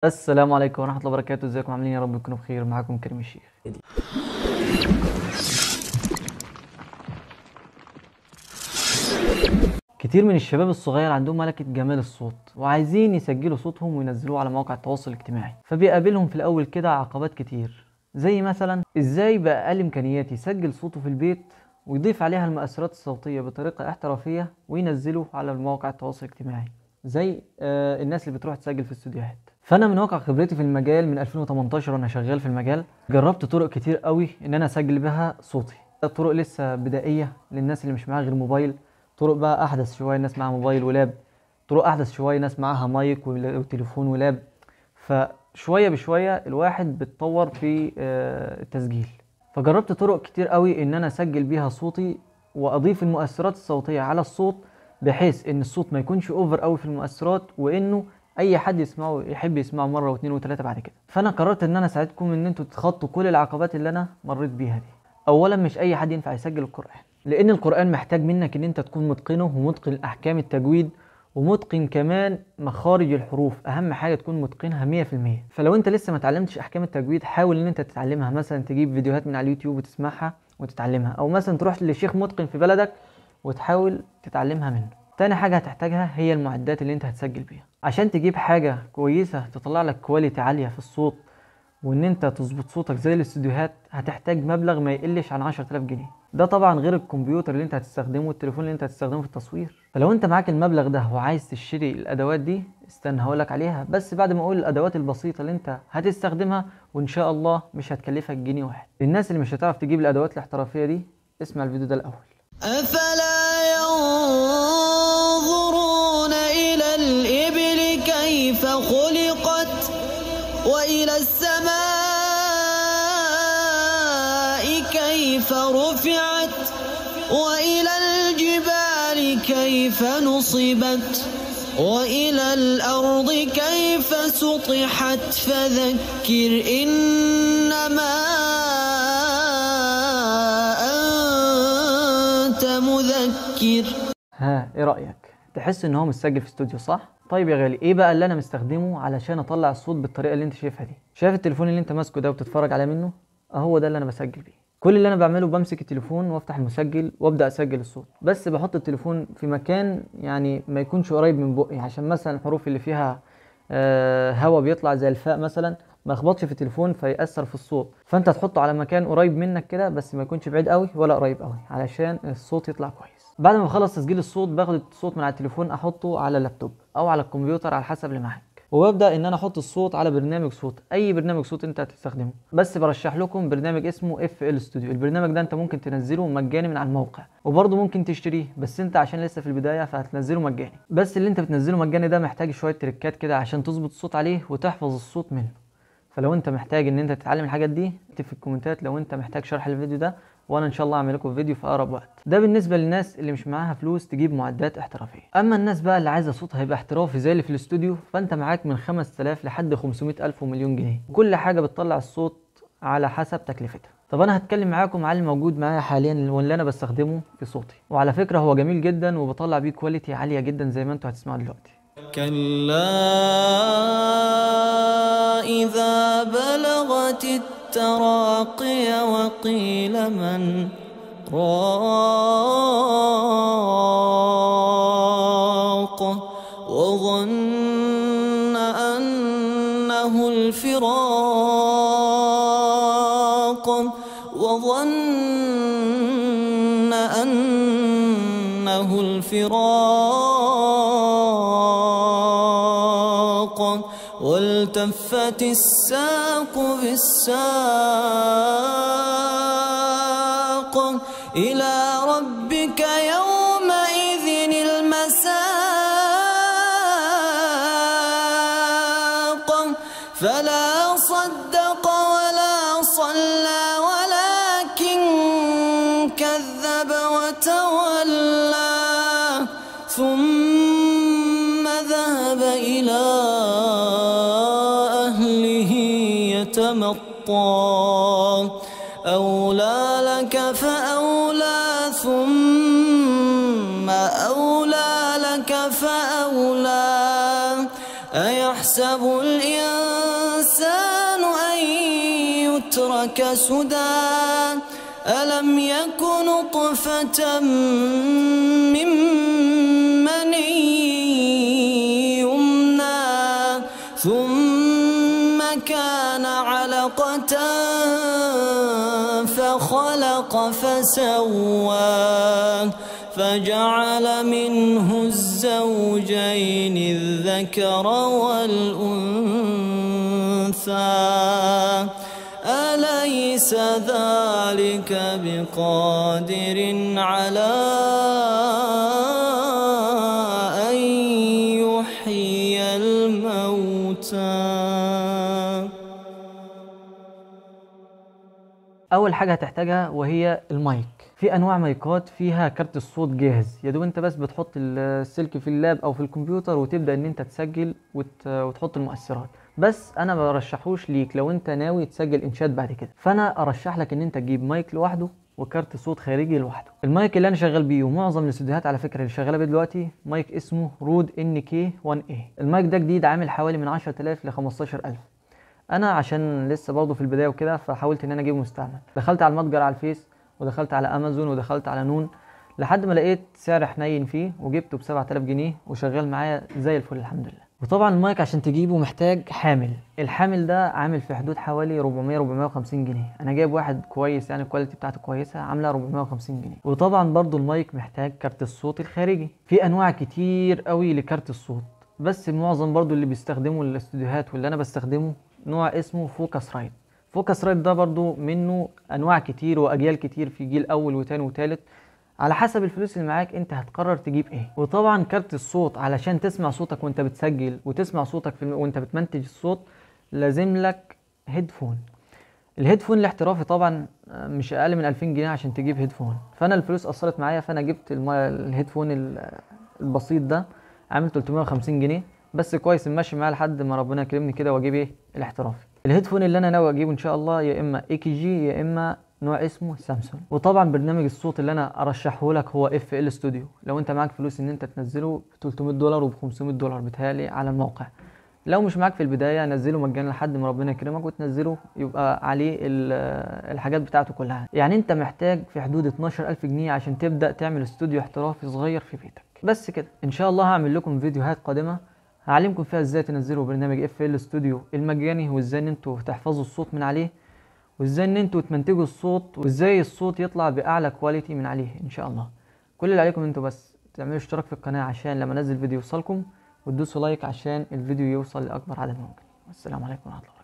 السلام عليكم ورحمة الله وبركاته. ازيكم عاملين؟ يا رب تكونوا بخير. معاكم كريم الشيخ. كتير من الشباب الصغير عندهم ملكة جمال الصوت وعايزين يسجلوا صوتهم وينزلوه على مواقع التواصل الاجتماعي، فبيقابلهم في الأول كده عقبات كتير، زي مثلا ازاي بأقل إمكانيات يسجل صوته في البيت ويضيف عليها المؤثرات الصوتية بطريقة احترافية وينزله على مواقع التواصل الاجتماعي، زي الناس اللي بتروح تسجل في استوديوهات. فانا من واقع خبرتي في المجال من 2018 وانا شغال في المجال، جربت طرق كتير قوي ان انا اسجل بها صوتي. طرق لسه بدائيه للناس اللي مش معاها غير موبايل، طرق بقى احدث شويه ناس معاها موبايل ولاب، طرق احدث شويه ناس معاها مايك وتليفون ولاب. فشويه بشويه الواحد بيتطور في التسجيل. فجربت طرق كتير قوي ان انا اسجل بيها صوتي واضيف المؤثرات الصوتيه على الصوت، بحيث ان الصوت ما يكونش اوفر قوي في المؤثرات، وانه اي حد يسمعه يحب يسمعه مره واثنين وثلاثه بعد كده. فانا قررت ان انا اساعدكم ان انتوا تتخطوا كل العقبات اللي انا مريت بيها دي. اولا، مش اي حد ينفع يسجل القران، لان القران محتاج منك ان انت تكون متقنه ومتقن احكام التجويد ومتقن كمان مخارج الحروف. اهم حاجه تكون متقنها 100%. فلو انت لسه ما اتعلمتش احكام التجويد، حاول ان انت تتعلمها. مثلا تجيب فيديوهات من على اليوتيوب وتسمعها وتتعلمها، او مثلا تروح لشيخ متقن في بلدك وتحاول تتعلمها منه. تاني حاجة هتحتاجها هي المعدات اللي انت هتسجل بيها. عشان تجيب حاجة كويسة تطلع لك كواليتي عالية في الصوت وان انت تظبط صوتك زي الاستوديوهات، هتحتاج مبلغ ما يقلش عن 10,000 جنيه. ده طبعا غير الكمبيوتر اللي انت هتستخدمه والتليفون اللي انت هتستخدمه في التصوير. فلو انت معاك المبلغ ده وعايز تشتري الادوات دي، استنى هقولك عليها، بس بعد ما اقول الادوات البسيطة اللي انت هتستخدمها، وان شاء الله مش هتكلفك جنيه واحد. للناس اللي مش هتعرف تجيب الادوات الاحترافية دي، اسمع الفيديو ده الاول. أفلا ينظرون إلى الإبل كيف خلقت وإلى السماء كيف رفعت وإلى الجبال كيف نصبت وإلى الأرض كيف سطحت فذكر إنما مذكر. ايه رأيك؟ تحس ان هو متسجل في استوديو صح؟ طيب يا غالي، ايه بقى اللي انا مستخدمه علشان اطلع الصوت بالطريقة اللي انت شايفها دي؟ شايف التليفون اللي انت ماسكه ده وبتتفرج عليه منه؟ اهو ده اللي انا بسجل بيه. كل اللي انا بعمله بمسك التليفون وافتح المسجل وابدا اسجل الصوت، بس بحط التليفون في مكان يعني ما يكونش قريب من بقي، عشان مثلا الحروف اللي فيها هوا بيطلع زي الفاء مثلا ما يخبطش في التليفون فيأثر في الصوت. فانت تحطه على مكان قريب منك كده، بس ما يكونش بعيد قوي ولا قريب قوي، علشان الصوت يطلع كويس. بعد ما بخلص تسجيل الصوت، باخد الصوت من على التليفون احطه على اللابتوب او على الكمبيوتر على حسب اللي معاك، وببدا ان انا احط الصوت على برنامج صوت، اي برنامج صوت انت هتستخدمه. بس برشح لكم برنامج اسمه FL Studio. البرنامج ده انت ممكن تنزله مجاني من على الموقع، وبرضه ممكن تشتريه، بس انت عشان لسه في البدايه فهتنزله مجاني. بس اللي انت بتنزله مجاني ده محتاج شويه تريكات كده عشان تظبط الصوت عليه وتحفظ الصوت منه. فلو انت محتاج ان انت تتعلم الحاجات دي، اكتب في الكومنتات لو انت محتاج شرح الفيديو ده، وانا ان شاء الله اعمل لكم فيديو في اقرب وقت. ده بالنسبه للناس اللي مش معاها فلوس تجيب معدات احترافيه. اما الناس بقى اللي عايزه صوتها يبقى احترافي زي اللي في الاستوديو، فانت معاك من 5000 لحد 500,000 ومليون جنيه. كل حاجه بتطلع الصوت على حسب تكلفتها. طب انا هتكلم معاكم على الموجود معايا حاليا واللي انا بستخدمه في صوتي، وعلى فكره هو جميل جدا وبطلع بيه كواليتي عاليه جدا زي ما انتوا هتسمعوا دلوقتي. كلا إذا بلغت التراقي وقيل من راق وظن أنه الفراق وظن أنه الفراق والتفت الساق بالساق إلى ربك يومئذ المساق فلا صدق ولا صلى ولكن كذب وتولى ثم ذهب إلى أهله يتمطى أولى لك فأولى ثم أولى لك فأولى أيحسب الإنسان يراك سدى ألم يك نطفة من مني يمنى ثم كان علقة فخلق فسوى فجعل منه الزوجين الذكر والأنثى أليس ذلك بقادر على أن يحيي الموتى؟ اول حاجه هتحتاجها وهي المايك. في انواع مايكات فيها كارت الصوت جاهز، يا دوب انت بس بتحط السلك في اللاب او في الكمبيوتر وتبدا ان انت تسجل وتحط المؤثرات. بس انا ما برشحوش ليك لو انت ناوي تسجل انشاد بعد كده، فانا ارشح لك ان انت تجيب مايك لوحده وكارت صوت خارجي لوحده. المايك اللي انا شغال بيه ومعظم الاستوديوهات على فكره اللي شغاله بيه دلوقتي مايك اسمه رود NK1A. المايك ده جديد، عامل حوالي من 10000 ل 15000. انا عشان لسه برضه في البدايه وكده فحاولت ان انا اجيبه مستعمل. دخلت على المتجر على الفيس ودخلت على امازون ودخلت على نون لحد ما لقيت سعر حنين فيه وجبته ب 7000 جنيه وشغال معايا زي الفل الحمد لله. وطبعا المايك عشان تجيبه محتاج حامل. الحامل ده عامل في حدود حوالي 450 جنيه. انا جايب واحد كويس يعني الكواليتي بتاعته كويسه عامله 450 جنيه. وطبعا برضو المايك محتاج كارت الصوت الخارجي. في انواع كتير قوي لكارت الصوت، بس معظم برضو اللي بيستخدموا الاستوديوهات واللي انا بستخدمه نوع اسمه فوكس رايت. فوكس رايت ده برضو منه انواع كتير واجيال كتير، في جيل اول وتاني وتالت، على حسب الفلوس اللي معاك انت هتقرر تجيب ايه. وطبعا كارت الصوت علشان تسمع صوتك وانت بتسجل وتسمع صوتك وانت بتمنتج الصوت لازم لك هيدفون. الهيدفون الاحترافي طبعا مش اقل من 2000 جنيه عشان تجيب هيدفون. فانا الفلوس اثرت معايا فانا جبت الهيدفون البسيط ده عامل 350 جنيه بس كويس ماشي معايا لحد ما ربنا يكرمني كده واجيب ايه الاحترافي. الهيدفون اللي انا ناوي اجيبه ان شاء الله يا اما AKG يا اما نوع اسمه سامسونج. وطبعا برنامج الصوت اللي انا ارشحه لك هو FL Studio. لو انت معاك فلوس ان انت تنزله ب $300 وب $500 بتهيألي على الموقع. لو مش معاك في البدايه نزله مجانا لحد ما ربنا يكرمك وتنزله يبقى عليه الحاجات بتاعته كلها. يعني انت محتاج في حدود 12000 جنيه عشان تبدا تعمل استوديو احترافي صغير في بيتك. بس كده. ان شاء الله هعمل لكم فيديوهات قادمه هعلمكم فيها ازاي تنزلوا برنامج FL Studio المجاني، وازاي ان انتوا تحفظوا الصوت من عليه، وازاي ان انتوا تمنتجوا الصوت، وازاي الصوت يطلع باعلى كواليتي من عليه ان شاء الله. كل اللي عليكم انتوا بس تعملوا اشتراك في القناه عشان لما انزل فيديو يوصلكم، وتدوسوا لايك عشان الفيديو يوصل لاكبر عدد ممكن. والسلام عليكم ورحمه الله.